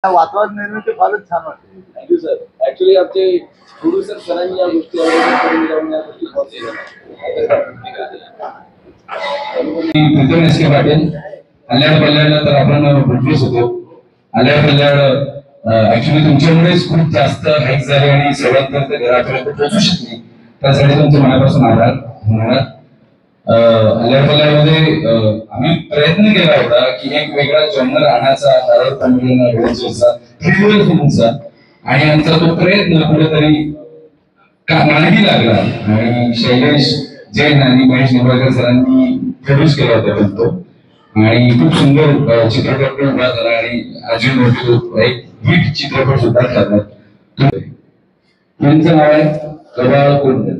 वातावरण निर्मिती फारच छान वाटते. Thank you sir. ऍक्च्युली आमचे प्रोड्युसर सरांनी या गोष्टी प्रीतम एस के पाटील आल्यावर कल्याणला तर आपण भेटलोच होतो. आल्यावर कल्याण ऍक्च्युली तुमच्यामुळेच खूप जास्त हाईक झाली आणि सगळ्यांपर्यंत घरापर्यंत पोहोचू शकली. त्यासाठी तुमचे मनापासून आभार. धन्यवाद. आल्यावर कल्याणमध्ये आम्ही प्रयत्न केला होता की एक वेगळा जॉनर आणायचा हॉरर कॉमेडी ऍडव्हेंचरचा थ्रिलर फिल्मचा आणि आमचा तो प्रयत्न कुठेतरी मार्गी लागला आणि शैलेश जैन आणि महेश निंबाळकर सरांनी प्रोड्यूस केला होता पण तो आणि खूप सुंदर चित्रपट उभा झाला आणि अजून एक हिट चित्रपट सुद्धा ठरला. त्यांचं नाव आहे गबाळकुंड.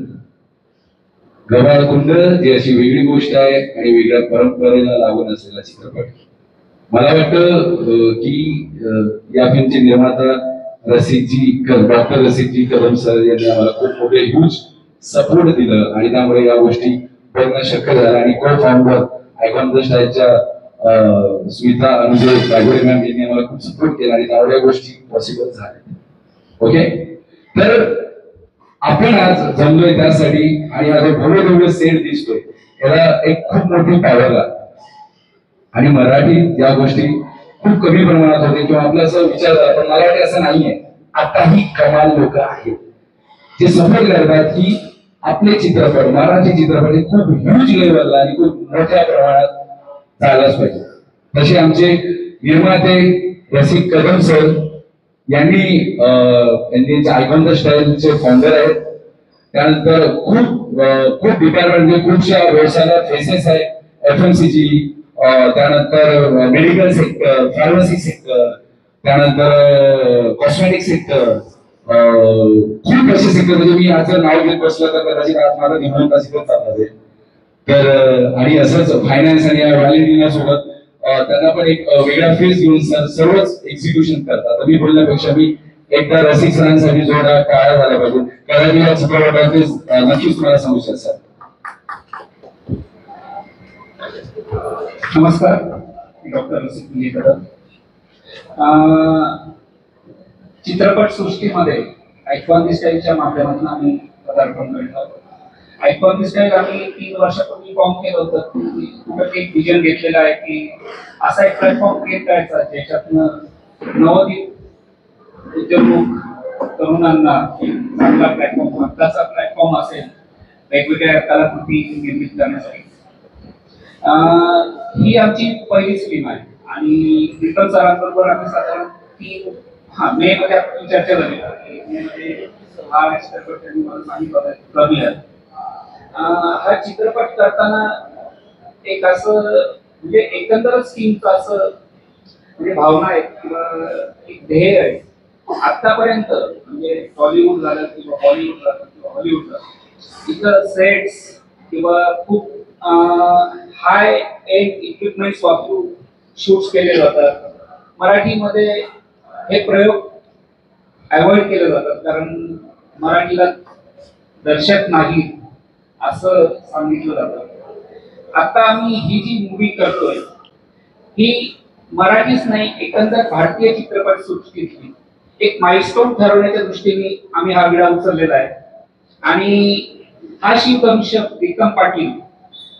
गबाळकुंड जी अशी वेगळी गोष्ट आहे आणि वेगळ्या परंपरेला लागून असलेला चित्रपट. मला वाटतं की या फिल्मचे निर्माता डॉक्टर रसिकजी कदम सर यांनी आम्हाला खूप मोठे ह्यूज सपोर्ट दिलं आणि त्यामुळे या गोष्टी करणं शक्य झालं आणि को फाउंडर आयकॉन द स्टारच्या स्मिता अनुजय गायगोडे मॅम यांनी आम्हाला खूप सपोर्ट केला आणि त्यामुळे या गोष्टी पॉसिबल झाल्या. ओके, तर आपण आज जमलोय त्यासाठी आणि आता भव्य भव्य सेट दिसतोय त्याला एक खूप मोठी पॉवर लागते आणि मराठीत या गोष्टी खूप कमी प्रमाणात होते किंवा आपलं असं विचार पण मला वाटतं असं नाहीये. आताही कमाल लोक आहेत जे सपोर्ट करतात की आपले चित्रपट मराठी चित्रपट हे खूप ह्यूज लेवलला आणि खूप मोठ्या प्रमाणात झालाच पाहिजे. तसे आमचे निर्माते रसिक कदम सर यांनी आयकॉन द स्टाईलचे फाउंडर आहेत. त्यानंतर खूप डिपार्टमेंट खूपशा व्यवसायाला फेसेस आहेत. FMCG, त्यानंतर मेडिकल सेक्टर, फार्मसी सेक्टर, त्यानंतर कॉस्मेटिक सेक्टर, खूप असे सेक्टर म्हणजे मी आज नाव घेत बसलं तर कदाचित आज मला निवडून चालला तर आणि असंच फायनान्स आणि व्हॅलिडिना सोबत त्यांना पण एक वेगळा फेस घेऊन सर्वच एक्झिक्युशन करतात. मी बोलण्यापेक्षा मी एकदा रसिक सरांसाठी जोडा टाळा झाला पाहिजे कारण या चित्रपटाचे नक्कीच तुम्हाला सांगू शकता. नमस्कार, डॉक्टर रसिक कदम. चित्रपट सृष्टीमध्ये आयकॉन द स्टाईलच्या माध्यमातून आम्ही पदार्पण करतो. आयकॉन द स्टाईल आम्ही 3 वर्षापूर्वी फॉर्म केलं होतं. कुठं एक विजन घेतलेलं आहे की असा एक प्लॅटफॉर्म क्रिएट करायचा ज्याच्यातनं नवोदित उद्योजक तरुणांना चांगला प्लॅटफॉर्म हक्काचा प्लॅटफॉर्म असेल वेगवेगळ्या कलाकृती निर्मित करण्यासाठी. ही आमची पहिलीच फिल्म आहे आणि प्रीतम सरांबरोबर आम्ही साधारण 3 मे मध्ये आपली चर्चा झाली. हा चित्रपट करताना एक असं म्हणजे एकंदरच टीमचं असं म्हणजे भावना आहे किंवा एक ध्येय आहे. आतापर्यंत म्हणजे टॉलिवूड झालं किंवा बॉलिवूड झालं किंवा हॉलिवूड झालं इथं सेट्स किंवा खूप हाय एंड इक्विपमेंट्स वापरून शूट्स केले जातात. मराठीमध्ये हे प्रयोग अवॉइड केले जातात कारण मराठीला दर्शक नाही असं सांगितलं जातं. आता आम्ही ही जी मूवी करतोय ही मराठीच नाही एकंदर भारतीय चित्रपट सृष्टीतली एक माइलस्टोन ठरवण्याच्या दृष्टीने आम्ही हा विडा उचललेला आहे आणि हा शिवकमिशक प्रीतम पाटील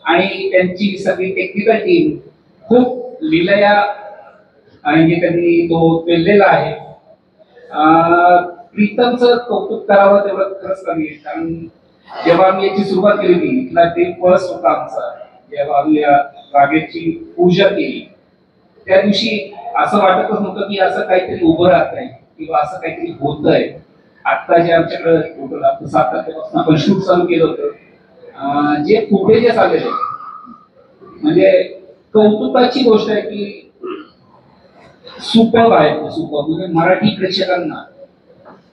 आणि त्यांची सगळी टेक्निकल टीम खूप लिलया आणि त्यांनी तो पेललेला आहे. प्रीतमचं कौतुक करावं तेवढं खरंच कमी आहे कारण जेव्हा आम्ही याची सुरुवात केली होती इथला ते फर्स्ट होता आमचा जेव्हा आम्ही या जागेची पूजा केली त्या दिवशी असं वाटतच नव्हतं की असं काहीतरी उभं राहत आहे किंवा असं काहीतरी होत आहे. आता जे आमच्याकडे टोटल 7 तारखेपासून आपण शूट चालू केलं होतं जे फुटेजेस आलेले म्हणजे कौतुकाची गोष्ट आहे की सुपर्ब आहे. सुपर्ब म्हणजे मराठी प्रेक्षकांना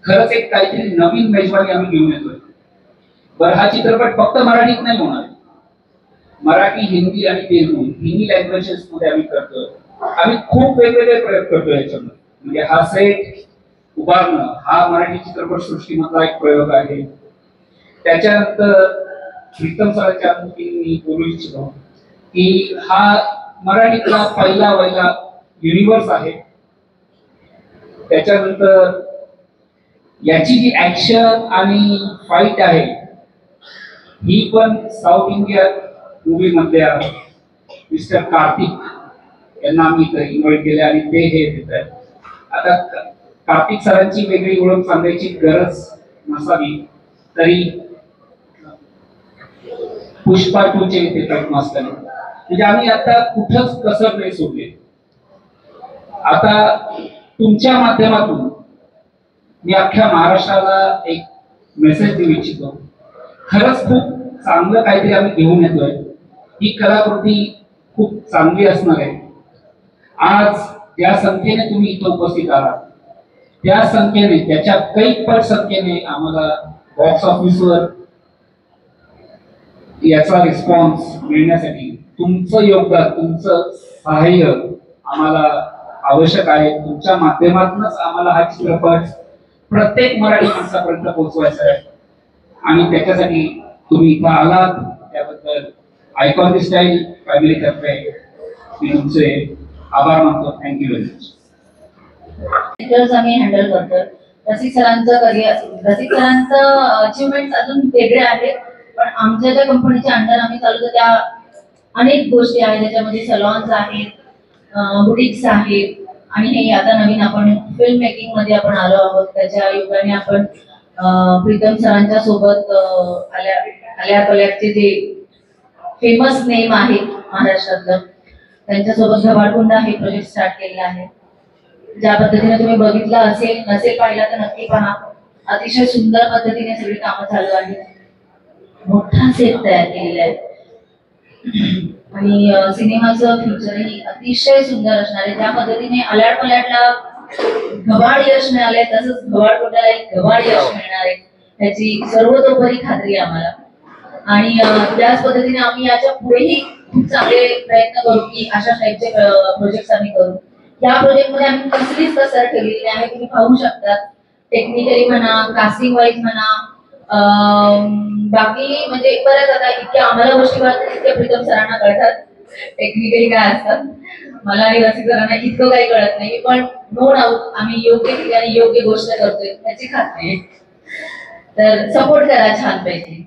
खरंच एक काहीतरी नवीन मेजवानी आम्ही घेऊन येतोय. बरं हा चित्रपट फक्त मराठीत नाही होणार. मराठी, हिंदी आणि तेलुगू तिन्ही लँग्वेजेस मध्ये आम्ही करतोय. आम्ही खूप वेगवेगळे प्रयोग करतोय याच्यामध्ये. म्हणजे हा सेट उभारणं हा मराठी चित्रपट सृष्टीमधला एक प्रयोग आहे. त्याच्यानंतर प्रीतम सरांच्या मी बोलू इच्छितो की हा मराठीतला पहिला युनिव्हर्स आहे. त्याच्यानंतर याची जी ऍक्शन आणि फाईट आहे ही पण साऊथ इंडियन मूवी मधल्या मिस्टर कार्तिक यांना आम्ही इन्व्हाइट केले आणि ते हे देत आहेत. आता कार्तिक सरांची वेगळी ओळख सांगायची गरज नसावी तरी पुष्पा 2 चे ते फाईट मास्टर म्हणजे आम्ही आता कुठंच कसर नाही सोडले. आता तुमच्या माध्यमातून मी अख्ख्या महाराष्ट्राला एक मेसेज देऊ इच्छितो. खरंच खूप चांगलं काहीतरी आम्ही घेऊन येतोय. ही कलाकृती खूप चांगली असणार आहे. आज ज्या संख्येने तुम्ही इथं उपस्थित आहात त्या संख्येने त्याच्या काही पट संख्येने आम्हाला बॉक्स ऑफिसवर याचा रिस्पॉन्स मिळण्यासाठी तुमचं योगदान तुमचं सहाय्य आम्हाला आवश्यक आहे. तुमच्या माध्यमातूनच आम्हाला हा चित्रपट प्रत्येक मराठी माणसापर्यंत पोहोचवायचा आहे आणि त्याच्यासाठी तुम्ही इथं आलात त्याबद्दल आयकॉन दी स्टाईल फॅमिली तर्फे मी तुमचे आभार मानतो. Thank you very much. आम्ही हँडल करतोय. रसिक सरांचं अचिव्हमेंट अजून वेगळे आहेत पण आमच्या ज्या कंपनीच्या अंडर आम्ही चालवतो त्या अनेक गोष्टी आहेत. त्याच्यामध्ये सलॉन्स आहेत, बुटिक्स आहेत आणि हे आता नवीन आपण फिल्म मेकिंग मध्ये आपण आलो आहोत. त्याच्या युगाने आपण प्रीतम सरांच्या सोबत आल्या कल्याणचे जे फेमस नेम आहे महाराष्ट्रातलं त्यांच्यासोबत घबाडकुंडा हे प्रोजेक्ट स्टार्ट केलेला आहे. ज्या पद्धतीने तुम्ही बघितलं असेल नसेल पाहिला तर नक्की पहा. अतिशय सुंदर पद्धतीने सगळी कामं चालू आहेत. मोठा सेट तयार केलेला आहे आणि सिनेमाचं फ्युचरही अतिशय सुंदर असणार आहे. ज्या पद्धतीने आल्याड पल्याडला घबाड यश मिळालंय तसंच घबाडकुंडाला एक घबाड यश मिळणार आहे त्याची सर्वतोपरी खात्री आहे आम्हाला. आणि त्याच पद्धतीने आम्ही याच्या पुढेही खूप चांगले प्रयत्न करू की अशा टाईपचे प्रोजेक्ट आम्ही करू. या प्रोजेक्ट मध्ये आम्ही कसलीच कसर ठेवलेली आहे तुम्ही पाहू शकता. टेक्निकली म्हणा, कास्टिंग वाईज म्हणा, बाकी म्हणजे बऱ्याच आता इतक्या आम्हाला गोष्टी कळतात इतक्या प्रीतम सरांना कळतात टेक्निकली काय असतात. मला आणि रसिक सरांना इतकं काही कळत नाही पण नो डाऊट आम्ही योग्य ठिकाणी योग्य गोष्ट करतोय त्याची खात्री आहे. तर सपोर्ट करा छानपैकी.